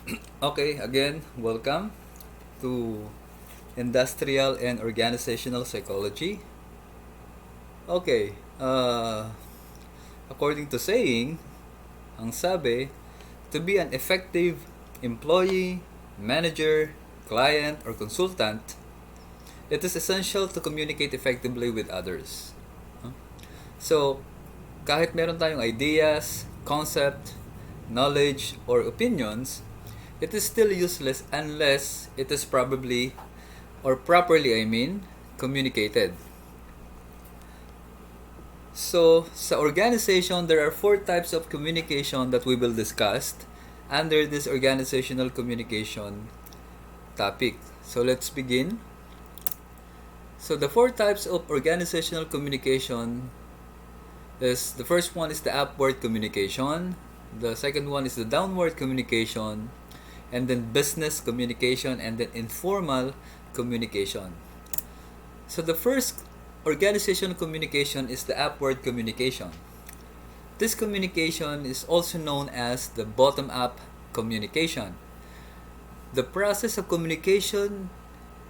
Okay, again, welcome to Industrial and Organizational Psychology. Okay, according to saying, ang sabi, to be an effective employee, manager, client, or consultant, it is essential to communicate effectively with others. Huh? So, kahit meron tayong ideas, concept, knowledge, or opinions, it is still useless unless it is probably or properly, communicated. So, sa organization, there are four types of communication that we will discuss under this organizational communication topic. So, let's begin. So, the four types of organizational communication is the first one is the upward communication, the second one is the downward communication, and then business communication, and then informal communication. So the first organizational communication is the upward communication. This communication is also known as the bottom-up communication. The process of communication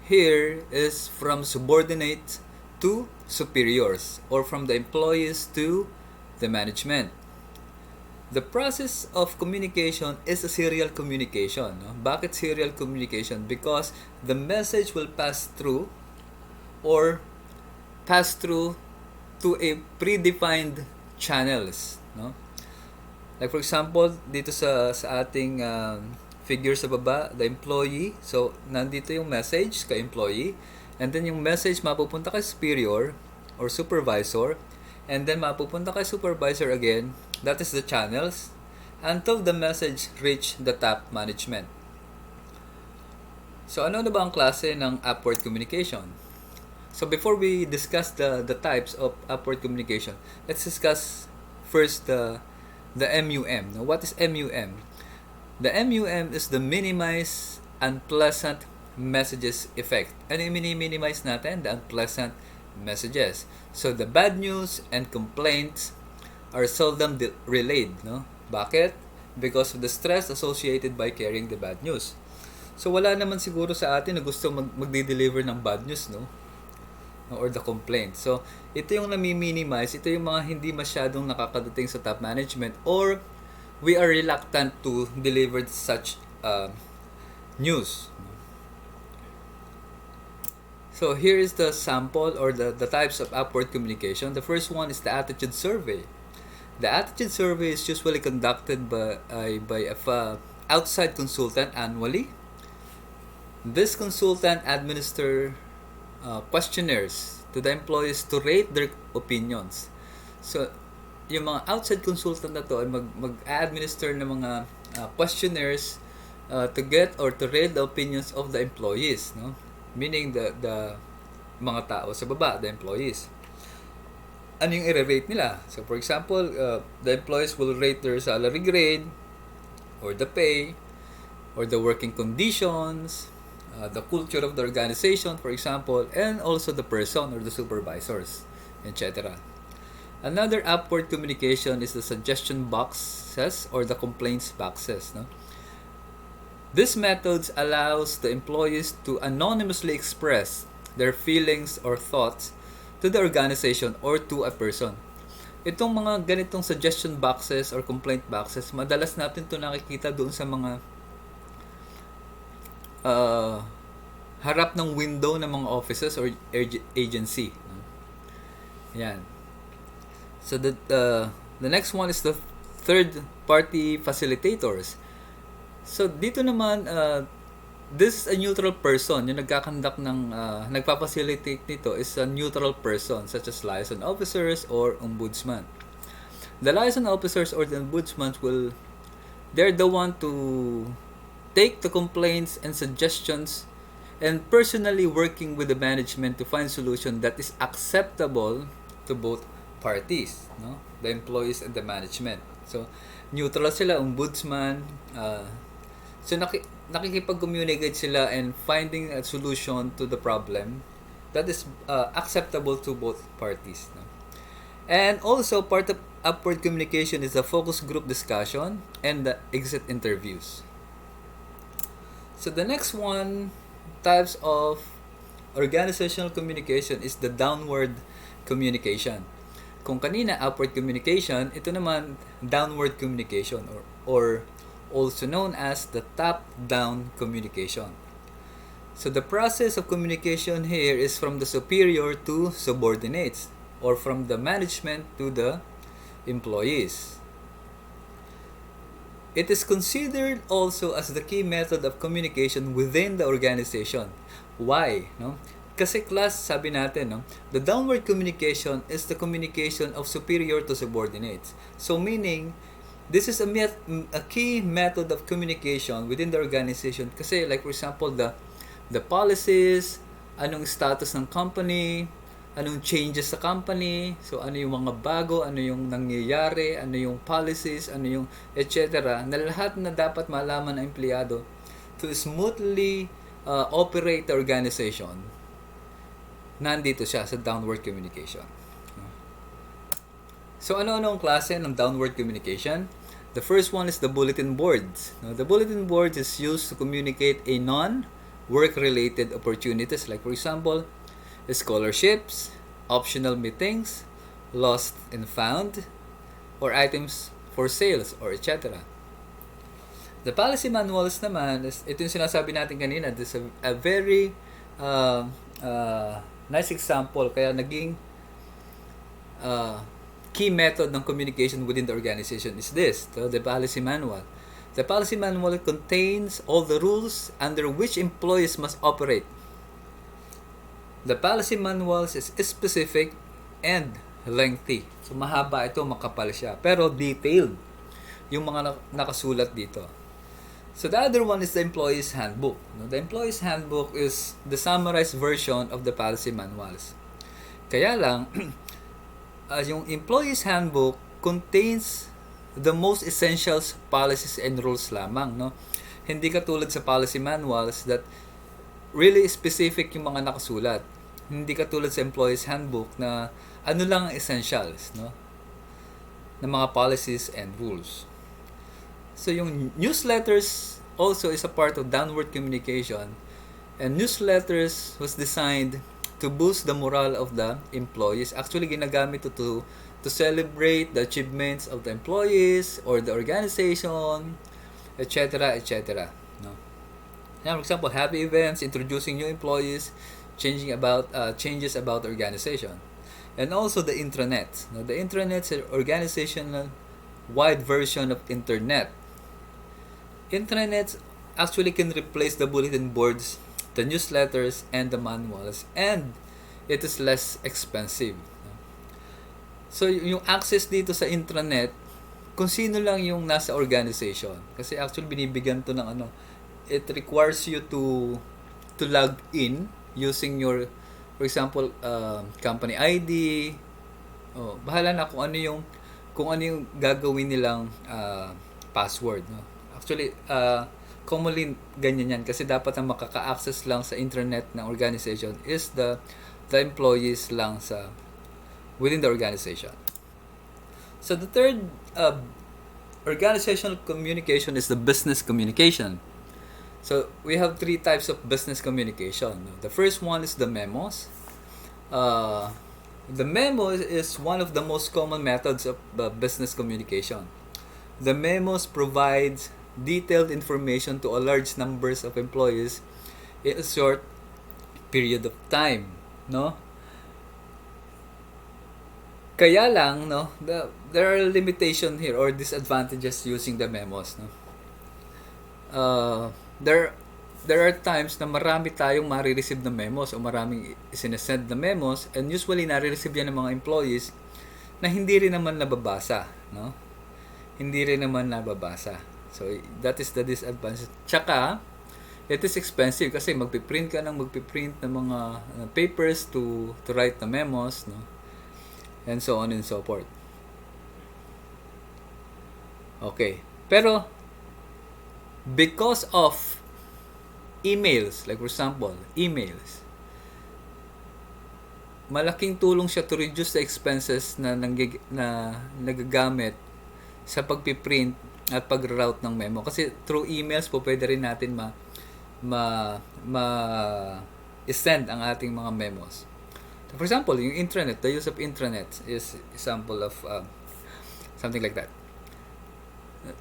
here is from subordinates to superiors or from the employees to the management. The process of communication is a serial communication. No? Bakit serial communication? Because the message will pass through or pass through to a predefined channels. No? Like for example, dito sa ating figure sa baba, the employee. So, nandito yung message kay employee. And then yung message mapupunta kay superior or supervisor. And then mapupunta kay supervisor again. That is the channels. Until the message reach the top management. So, ano na ba ang klase ng upward communication? So, before we discuss the types of upward communication, let's discuss first the MUM. Now, what is MUM? The MUM is the minimize unpleasant messages effect. Ano yung minimize natin? The unpleasant messages. So, the bad news and complaints are seldom relayed. No? Bakit? Because of the stress associated by carrying the bad news. So, wala naman siguro sa atin na gusto magde-deliver ng bad news, no? Or the complaint. So, ito yung nami-minimize. Ito yung mga hindi masyadong nakakadating sa top management or we are reluctant to deliver such news. So, here is the sample or the types of upward communication. The first one is the attitude survey. The attitude survey is usually conducted by a outside consultant annually. This consultant administers questionnaires to the employees to rate their opinions. So, yung mga outside consultant na to ay mag-administer ng mga questionnaires to get or to rate the opinions of the employees, no? Meaning the mga tao sa baba, the employees. Ano yung i-rate nila? So, for example, the employees will rate their salary grade or the pay or the working conditions, the culture of the organization, for example, and also the person or the supervisors, etc. Another upward communication is the suggestion boxes or the complaints boxes. No? This methods allows the employees to anonymously express their feelings or thoughts to the organization or to a person. Itong mga ganitong suggestion boxes or complaint boxes, madalas natin ito nakikita doon sa mga harap ng window ng mga offices or agency. Yan. So the next one is the third party facilitators. So dito naman this is a neutral person. Yung nagkakandak ng nagpa-facilitate nito is a neutral person such as liaison officers or ombudsman. The liaison officers or the ombudsman they're the one to take the complaints and suggestions and personally working with the management to find solution that is acceptable to both parties, no? The employees and the management. So, neutral sila, ombudsman. So, nakikipag-communicate sila and finding a solution to the problem that is acceptable to both parties. No? And also, part of upward communication is the focus group discussion and the exit interviews. So the next one types of organizational communication is the downward communication. Kung kanina upward communication, ito naman downward communication or also known as the top-down communication. So the process of communication here is from the superior to subordinates or from the management to the employees. It is considered also as the key method of communication within the organization. Why? No? Kasi class, sabi natin, no? The downward communication is the communication of superior to subordinates. So meaning, this is a key method of communication within the organization. Kasi like for example, the policies, anong status ng company, anong changes sa company, so ano yung mga bago, ano yung nangyayari, ano yung policies, ano yung etc. na lahat na dapat malaman ng empleyado to smoothly operate the organization. Nandito siya sa downward communication. So ano-ano ang klase ng downward communication? The first one is the bulletin boards. The bulletin boards is used to communicate a non-work-related opportunities like for example, scholarships, optional meetings, lost and found, or items for sales, or etc. The policy manuals naman, ito yung sinasabi natin kanina, this is a very nice example, kaya naging key method ng communication within the organization is this, the policy manual. The policy manual contains all the rules under which employees must operate. The policy manuals is specific and lengthy. So mahaba ito, makapal siya. Pero detailed yung mga nakasulat dito. So the other one is the employee's handbook. The employee's handbook is the summarized version of the policy manuals. Kaya lang, yung employee's handbook contains the most essential policies and rules lamang. No? Hindi katulad sa policy manuals that really specific yung mga nakasulat. Hindi katulad sa employee's handbook na ano lang ang essentials, no? ng mga policies and rules. So yung newsletters also is a part of downward communication, and newsletters was designed to boost the morale of the employees. Actually ginagamit ito to celebrate the achievements of the employees or the organization, etc. etc. No? Now, for example, happy events, introducing new employees, changes about the organization, and also the intranet. Now, the intranet is an organizational wide version of internet. Intranets actually can replace the bulletin boards, the newsletters, and the manuals, and it is less expensive. So yung access dito sa intranet, kung sino lang yung nasa organization, kasi actually binibigyan to ng it requires you to log in using your, for example, company ID. Bahala na kung ano yung gagawin nilang password, no? Actually, commonly ganyan yan kasi dapat ang makaka-access lang sa internet ng organization is the employees lang within the organization. So the third organizational communication is the business communication. So we have three types of business communication. The first one is the memos. The memo is one of the most common methods of business communication. The memos provides detailed information to a large numbers of employees in a short period of time, no? Kaya lang, no, there are limitations here or disadvantages using the memos, no? There are times na marami tayong marireceive na memos o maraming sinesend na memos, and usually nare-receive yan ng mga employees na hindi rin naman nababasa, no? Hindi rin naman nababasa. So that is the disadvantage. Tsaka it is expensive kasi magpiprint ng mga papers to write the memos, no? And so on and so forth. Okay. Pero because of emails, like for example, emails, malaking tulong siya to reduce the expenses na nagagamit sa pagpiprint at pag-route ng memo. Kasi through emails po pwede rin natin ma send ang ating mga memos. So, for example, yung intranet, the use of intranet is example of something like that.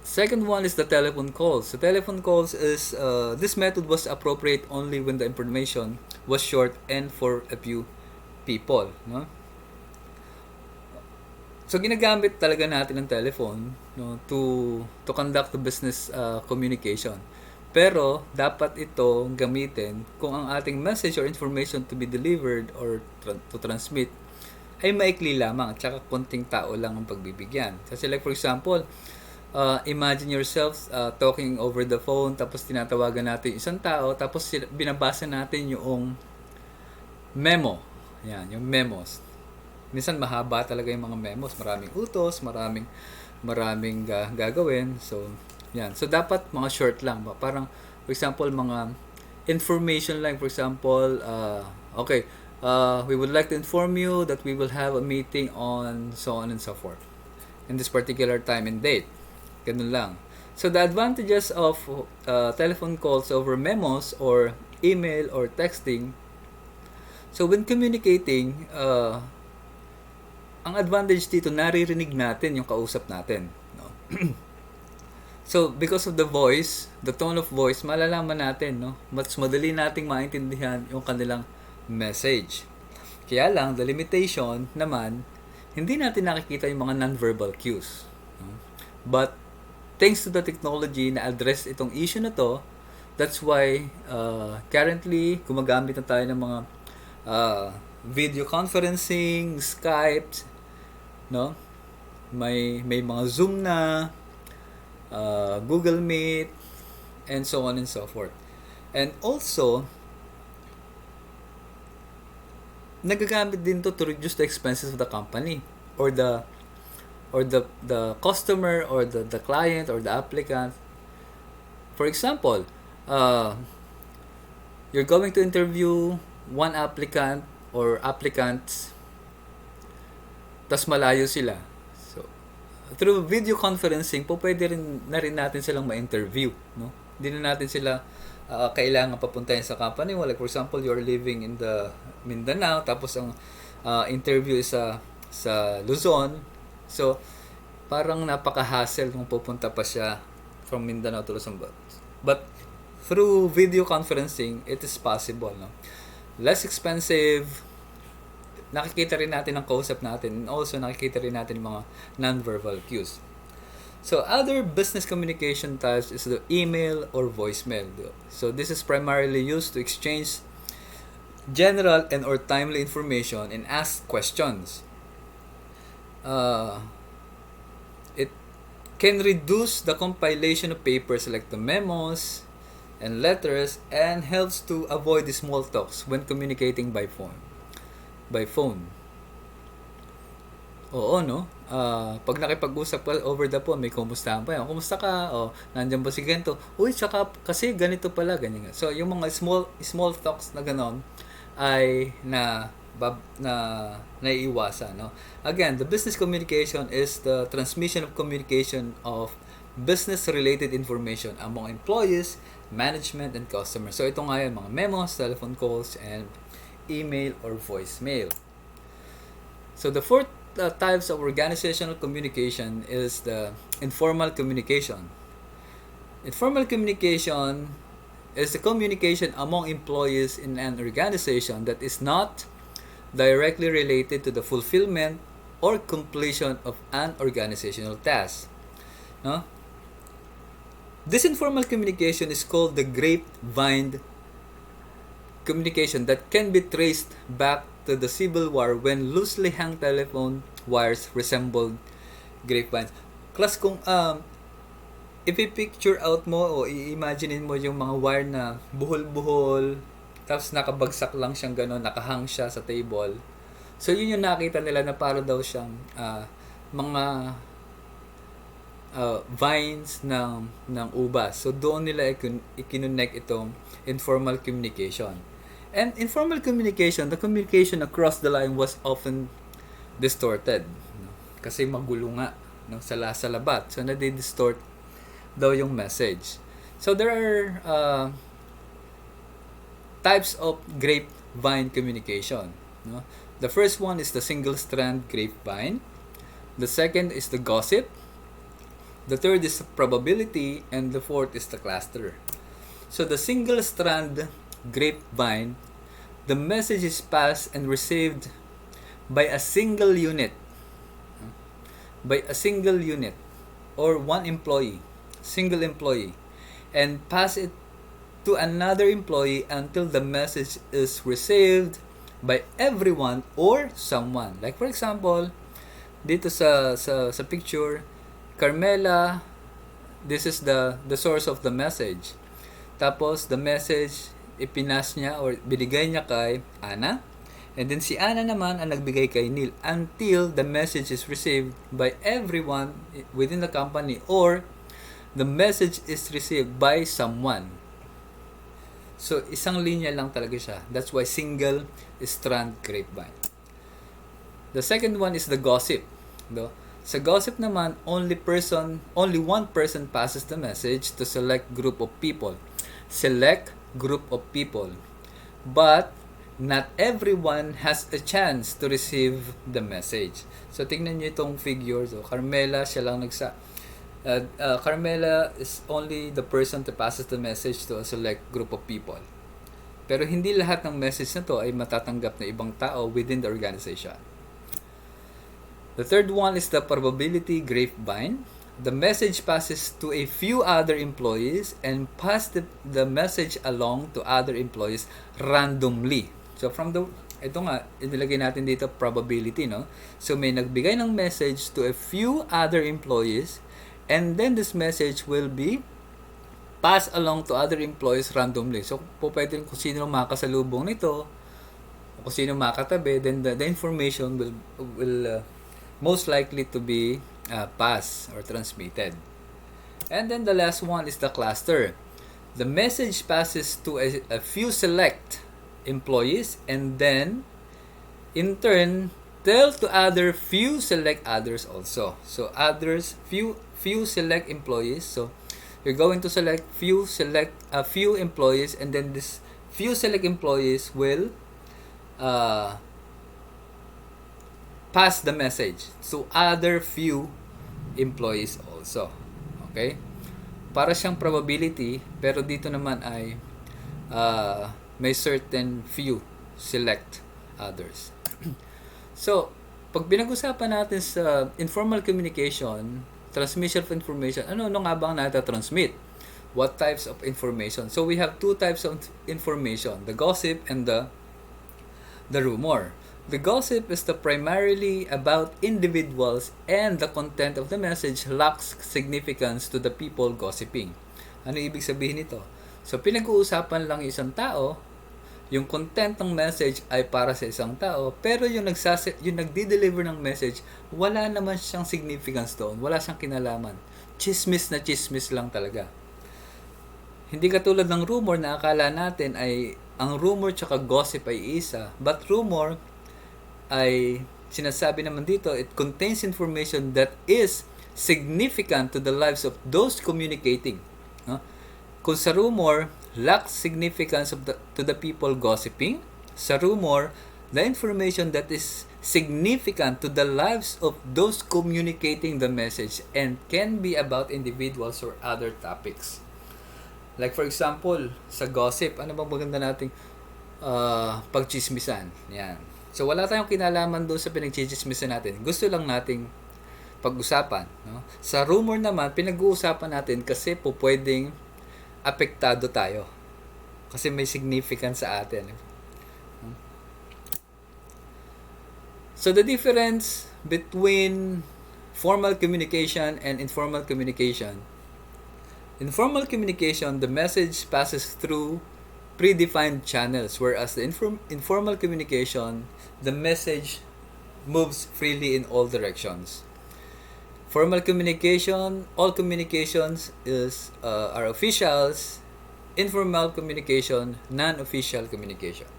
Second one is the telephone calls. The telephone calls is this method was appropriate only when the information was short and for a few people, no? So ginagamit talaga natin ang telephone, no, to conduct the business communication. Pero dapat ito gamitin kung ang ating message or information to be delivered or to transmit ay maikli lamang at saka konting tao lang ang pagbibigyan. Kasi like for example, imagine yourself talking over the phone, tapos tinatawagan natin isang tao, tapos binabasa natin yung memo. Yan, yung memos. Minsan mahaba talaga yung mga memos, maraming utos, maraming gagawin. So, yan. So dapat mga short lang ba? Parang for example, mga information lang, for example, okay, we would like to inform you that we will have a meeting on so on and so forth in this particular time and date. Ganun lang. So the advantages of telephone calls over memos or email or texting. So when communicating, ang advantage dito, naririnig natin yung kausap natin, no? So because of the voice, the tone of voice, malalaman natin, no? Mas madali nating maintindihan yung kanilang message. Kaya lang, the limitation naman, hindi natin nakikita yung mga non-verbal cues, no? But thanks to the technology na address itong issue na to, that's why currently gumagamit na tayo ng mga video conferencing, Skype, no? May mga Zoom na, Google Meet, and so on and so forth. And also, nagagamit din to reduce the expenses of the company or the customer or the client or the applicant. For example, you're going to interview one applicant or applicants, tas malayo sila. So, through video conferencing, pwede rin natin silang ma-interview, no? Hindi na natin sila kailangan papuntahin sa company. Like for example, you're living in the Mindanao, tapos ang interview is sa Luzon. So, parang napaka-hassle kung pupunta pa siya from Mindanao to Luzon. But through video conferencing, it is possible, no? Less expensive, nakikita rin natin ang kausap natin, and also nakikita rin natin mga non-verbal cues. So other business communication types is the email or voicemail. So this is primarily used to exchange general and or timely information and ask questions. It can reduce the compilation of papers like the memos and letters and helps to avoid the small talks when communicating by phone. Oo, no? Pag nakipag-usap ka over the phone, may kumustahan pa yan. Kumusta ka? O, nandiyan ba si ganito? Uy, tsaka kasi ganito pala, ganyan. So, yung mga small talks na ganon ay naiiwasan, no? Again, the business communication is the transmission of communication of business-related information among employees, management, and customers. So, ito nga yan, mga memos, telephone calls, and email or voicemail. So the fourth types of organizational communication is the informal communication. Informal communication is the communication among employees in an organization that is not directly related to the fulfillment or completion of an organizational task. No? This informal communication is called the grapevine communication that can be traced back to the Civil War when loosely hung telephone wires resembled grapevines. Class, kung ipipicture out mo o i-imaginein mo yung mga wire na buhol-buhol, tapos nakabagsak lang siyang gano'n, nakahang siya sa table. So yun yung nakita nila na para daw siyang mga vines ng ubas. So doon nila ikinonect itong informal communication. And informal communication, the communication across the line was often distorted, no? Kasi magulo nga, no? sa labat. So nadi-distort daw yung message. So there are types of grapevine communication. No? The first one is the single-strand grapevine. The second is the gossip. The third is the probability, and the fourth is the cluster. So the single-strand grapevine, the message is passed and received by a single unit. By a single unit or one employee, single employee, and pass it to another employee until the message is received by everyone or someone. Like for example, dito sa picture, Carmela, this is the source of the message. Tapos the message ipinas niya or binigay niya kay Ana. And then si Ana naman ang nagbigay kay Neil until the message is received by everyone within the company or the message is received by someone. So, isang linya lang talaga siya. That's why single-strand grapevine. The second one is the gossip. No? Sa gossip naman, only one person passes the message to select group of people. Select group of people. But not everyone has a chance to receive the message. So, tingnan nyo itong figure. So, Carmela, siya lang Carmela is only the person to passes the message to a select group of people. Pero hindi lahat ng message na to ay matatanggap na ibang tao within the organization. The third one is the probability grapevine. The message passes to a few other employees and pass the message along to other employees randomly. So ito nga, inilagay natin dito probability, no? So may nagbigay ng message to a few other employees and then this message will be passed along to other employees randomly. So pwede kung sino makakasalubong nito, kung sino makatabi, then the information will most likely to be passed or transmitted. And then the last one is the cluster. The message passes to a few select employees and then in turn tell to other few select others also. So few select employees. So you're going to select a few employees and then this few select employees will pass the message to other few employees also. Okay? Para siyang probability, pero dito naman ay may certain few select others. So, pag pinag-usapan natin sa informal communication, transmission of information, ano nga bang nata-transmit? What types of information? So, we have two types of information, the gossip and the rumor. The gossip is primarily about individuals and the content of the message lacks significance to the people gossiping. Ano ibig sabihin nito? So, pinag-uusapan lang isang tao, yung content ng message ay para sa isang tao, pero yung nagdi-deliver ng message, wala naman siyang significance doon, wala siyang kinalaman. Chismis na chismis lang talaga. Hindi katulad ng rumor na akala natin ay ang rumor tsaka gossip ay isa, but rumor ay sinasabi naman dito, it contains information that is significant to the lives of those communicating. No? Kung sa rumor, lacks significance to the people gossiping, sa rumor, the information that is significant to the lives of those communicating the message and can be about individuals or other topics. Like for example, sa gossip, ano bang maganda nating pagchismisan? Yan. So wala tayong kinalaman doon sa pinagchichismisan natin. Gusto lang nating pag-usapan. No? Sa rumor naman, pinag-uusapan natin kasi po pwedeng apektado tayo. Kasi may significance sa atin. So the difference between formal communication and informal communication. Informal communication, the message passes through predefined channels, whereas the informal communication, the message moves freely in all directions. Formal communication, all communications are officials. Informal communication, non-official communication.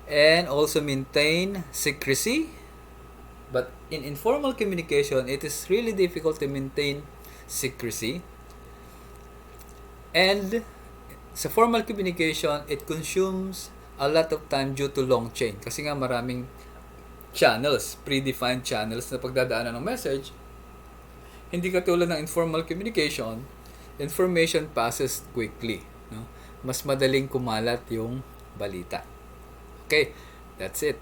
And also maintain secrecy. But in informal communication, it is really difficult to maintain secrecy. And Sa formal communication, it consumes a lot of time due to long chain. Kasi nga maraming channels, predefined channels na pagdadaanan ng message. Hindi katulad ng informal communication, information passes quickly. No? Mas madaling kumalat yung balita. Okay, that's it.